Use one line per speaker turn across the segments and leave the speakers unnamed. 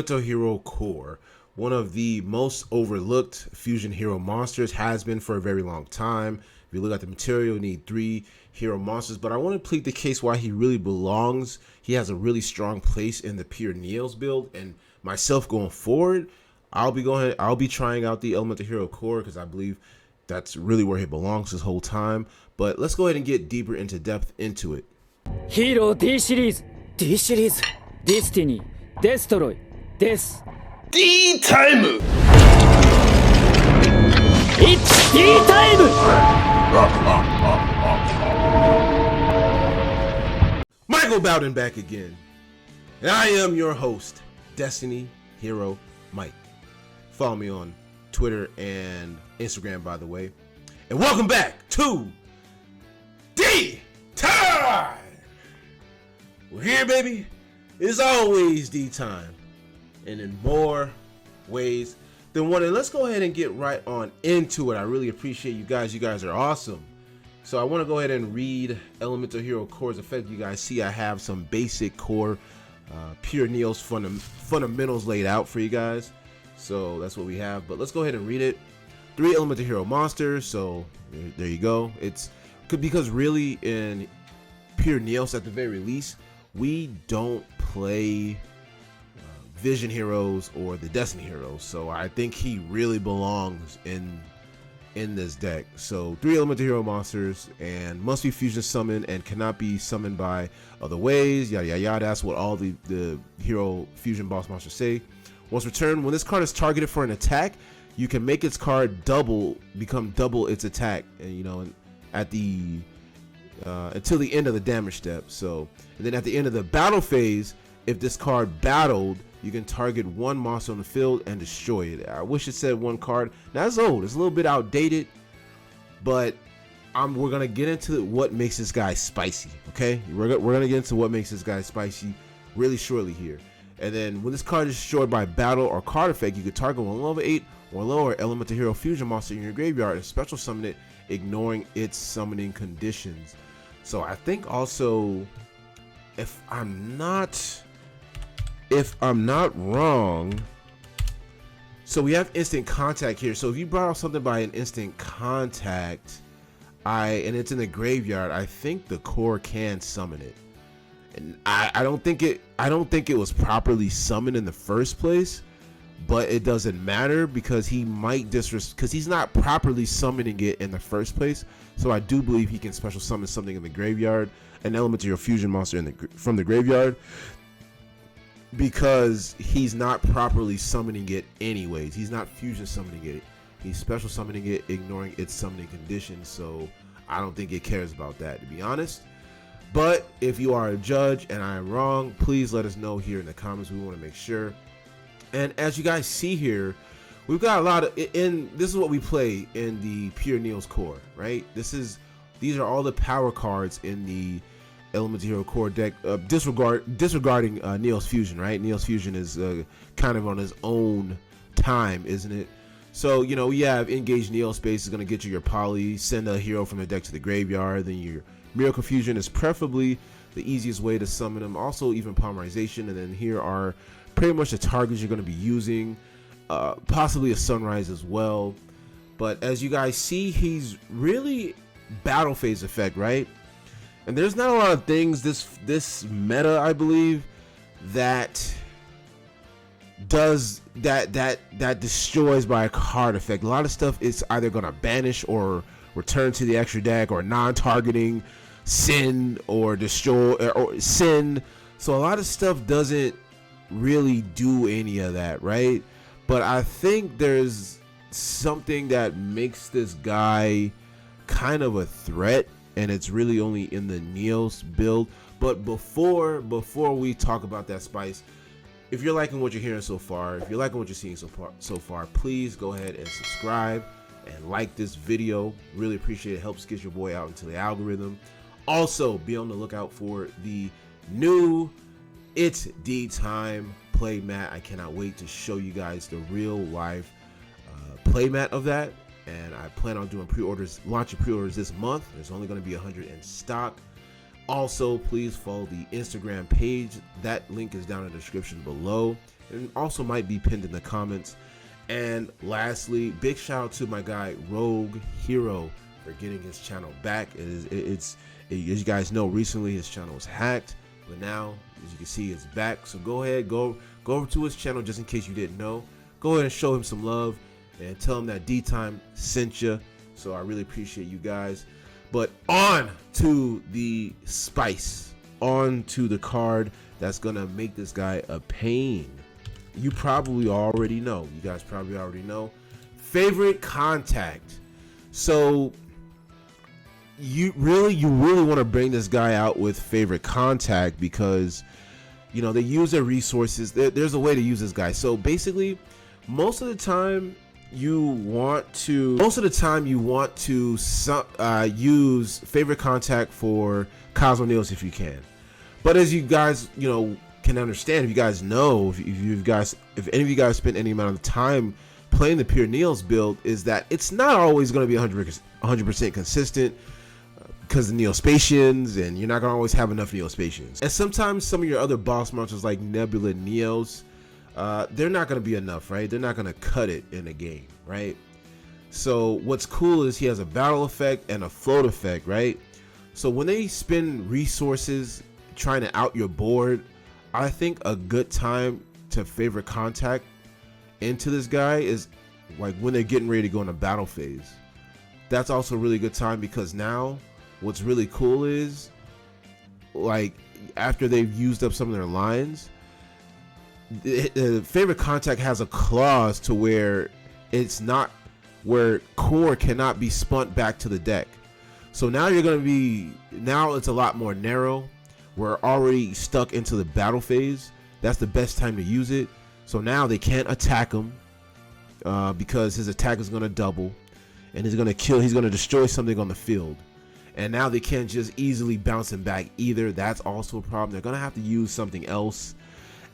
Elemental Hero Core, one of the most overlooked fusion hero monsters, has been for a very long time. If you look at the material, you need 3 hero monsters, but I want to plead the case why he really belongs. He has a really strong place in the pure NEOS build, and myself going forward, I'll be trying out the Elemental Hero Core because I believe that's really where he belongs this whole time. But let's go ahead and get deeper into depth into it.
Hero D シリーズ D シリーズ Destiny Destroy です
D タイム
It's D タイム
Michael Bowden back again, and I am your host, Destiny Hero Mike. Follow me on Twitter and Instagram, by the way. And welcome back to D Time! We're here, baby. It's always D Time, and in more ways than one. And let's go ahead and get right on into it. I really appreciate you guys. You guys are awesome. So I want to go ahead and read Elemental Hero Core's effect. You guys see I have some basic core pure NEOS fundamentals laid out for you guys. So that's what we have. But let's go ahead and read it. 3 Elemental Hero monsters. So there you go. It's because really in pure NEOS at the very least, we don't play Vision Heroes or the Destiny Heroes. So I think he really belongs in this deck. So 3 Elemental Hero monsters, and must be fusion summoned and cannot be summoned by other ways, yada yada yada. That's what all the hero fusion boss monsters say. Once returned, when this card is targeted for an attack, you can make its card become double its attack, and you know, at the until the end of the damage step. So, and then at the end of the battle phase, if this card battled, you can target 1 monster on the field and destroy it. I wish it said 1 card. Now it's old, it's a little bit outdated, but we're gonna get into what makes this guy spicy. Okay, we're gonna get into what makes this guy spicy really shortly here. And then when this card is destroyed by battle or card effect, you can target 1 level 8 or lower Elemental Hero fusion monster in your graveyard and special summon it, ignoring its summoning conditions. So I think also, if I'm not wrong, so we have instant contact here. So if you brought out something by an instant contact, and it's in the graveyard, I think the core can summon it. And I don't think it was properly summoned in the first place, but it doesn't matter because he might because he's not properly summoning it in the first place. So I do believe he can special summon something in the graveyard, an Elemental Hero fusion monster from the graveyard, because he's not properly summoning it anyways. He's not fusion summoning it. He's special summoning it, ignoring its summoning conditions. So I don't think it cares about that, to be honest. But if you are a judge and I am wrong, please let us know here in the comments. We want to make sure. And as you guys see here, we've got a lot of this is what we play in the pure NEOS core, right? These are all the power cards in the Elemental Hero Core deck, disregarding NEOS Fusion, right? NEOS Fusion is kind of on his own time, isn't it? So, you know, we have Engage NEOS Space is going to get you your poly, send a hero from the deck to the graveyard, then your Miracle Fusion is preferably the easiest way to summon them. Also, even Polymerization, and then here are pretty much the targets you're going to be using, possibly a Sunrise as well. But as you guys see, he's really battle phase effect, right? And there's not a lot of things this meta, I believe, that does that destroys by a card effect. A lot of stuff is either gonna banish or return to the extra deck, or non-targeting, sin, or destroy, or sin. So a lot of stuff doesn't really do any of that, right? But I think there's something that makes this guy kind of a threat, and it's really only in the NEOS build. But before we talk about that spice, if you're liking what you're hearing so far, if you're liking what you're seeing so far, please go ahead and subscribe and like this video. Really appreciate it. Helps get your boy out into the algorithm. Also, be on the lookout for the new It's D Time playmat. I cannot wait to show you guys the real life playmat of that, and I plan on doing pre-orders, launching pre-orders this month. There's only going to be 100 in stock. Also, please follow the Instagram page. That link is down in the description below, and also might be pinned in the comments. And lastly, big shout out to my guy Rogue Hero for getting his channel back. As you guys know, recently his channel was hacked, but now, as you can see, it's back. So go ahead, go over to his channel, just in case you didn't know. Go ahead and show him some love and tell him that D-Time sent you. So I really appreciate you guys. But on to the spice, on to the card that's gonna make this guy a pain. You probably already know. You guys probably already know. Favorite contact. So you really want to bring this guy out with favorite contact, because you know they use their resources. There's a way to use this guy. So basically, most of the time you want to use favorite contact for Cosmo NEOS if you can. But as you guys can understand, if you guys know, if any of you guys spent any amount of time playing the pure NEOS build, is that it's not always going to be 100% consistent, because the Neospatians, and you're not going to always have enough Neospatians. And sometimes some of your other boss monsters like Nebula NEOS, they're not going to be enough, right? They're not going to cut it in a game, right? So what's cool is he has a battle effect and a float effect, right? So when they spend resources trying to out your board, I think a good time to favorite contact into this guy is like when they're getting ready to go in a battle phase. That's also a really good time, because now what's really cool is, like, after they've used up some of their lines, the favorite contact has a clause to where it's not, where core cannot be spun back to the deck. So now it's a lot more narrow. We're already stuck into the battle phase. That's the best time to use it. So now they can't attack him, because his attack is going to double, and he's going to destroy something on the field. And now they can't just easily bounce him back either. That's also a problem. They're going to have to use something else.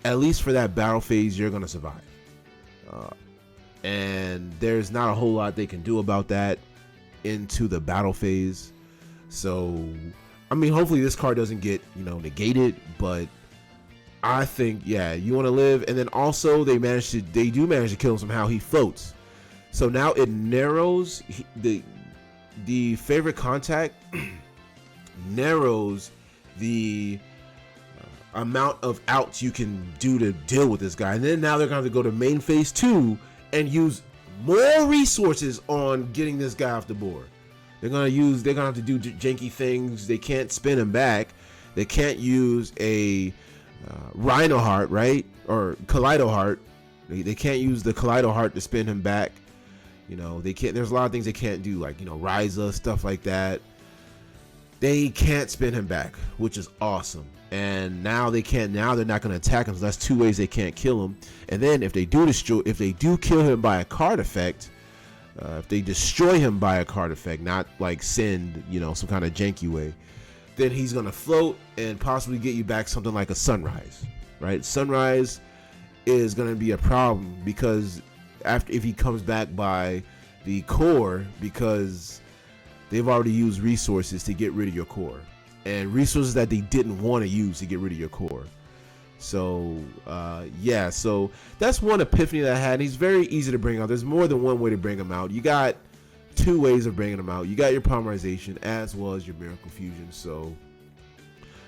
At least for that battle phase, you're going to survive. And there's not a whole lot they can do about that into the battle phase. So, I mean, hopefully this card doesn't get, negated. But I think, yeah, you want to live. And then also they do manage to kill him somehow. He floats. So now it narrows the favorite contact narrows the amount of outs you can do to deal with this guy. And then now they're going to have to go to main phase 2 and use more resources on getting this guy off the board. They're going to have to do janky things. They can't spin him back. They can't use a Rhino Heart, right? Or Kaleido Heart. They can't use the Kaleido Heart to spin him back. They can't. There's a lot of things they can't do, like Ryza, stuff like that. They can't spin him back, which is awesome. And now they can't. Now they're not going to attack him. So that's 2 ways they can't kill him. And then if they do kill him by a card effect, if they destroy him by a card effect, not like send some kind of janky way, then he's going to float and possibly get you back something like a Sunrise, right? Sunrise is going to be a problem, because if he comes back by the core, because they've already used resources to get rid of your core, and resources that they didn't want to use to get rid of your core. So yeah, so that's one epiphany that I had. He's very easy to bring out. There's more than one way to bring him out. You got 2 ways of bringing him out. You got your polymerization as well as your miracle fusion. So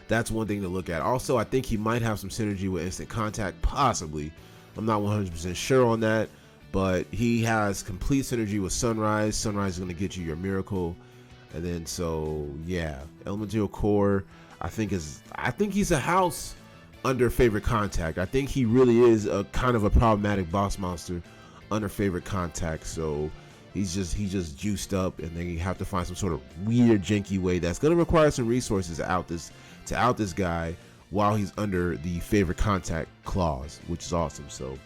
that's one thing to look at. Also, I think he might have some synergy with instant contact, possibly. I'm not 100% sure on that, but he has complete synergy with Sunrise. Sunrise is going to get you your miracle. And then, so yeah, elemental core, I think he's a house under favorite contact. I think he really is a kind of a problematic boss monster under favorite contact. So he's just juiced up, and then you have to find some sort of weird janky way that's going to require some resources to out this guy while he's under the favorite contact clause, which is awesome. So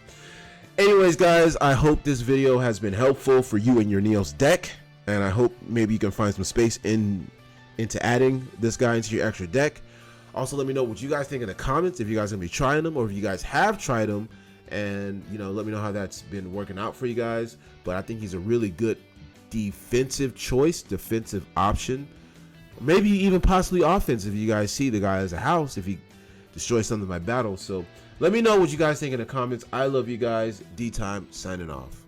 anyways, guys, I hope this video has been helpful for you and your NEOS deck, and I hope maybe you can find some space into adding this guy into your extra deck. Also, let me know what you guys think in the comments, if you guys are gonna be trying them, or if you guys have tried them, and let me know how that's been working out for you guys. But I think he's a really good defensive choice, defensive option, maybe even possibly offense if you guys see the guy as a house, if he destroys something by battle. So let me know what you guys think in the comments. I love you guys. D-Time signing off.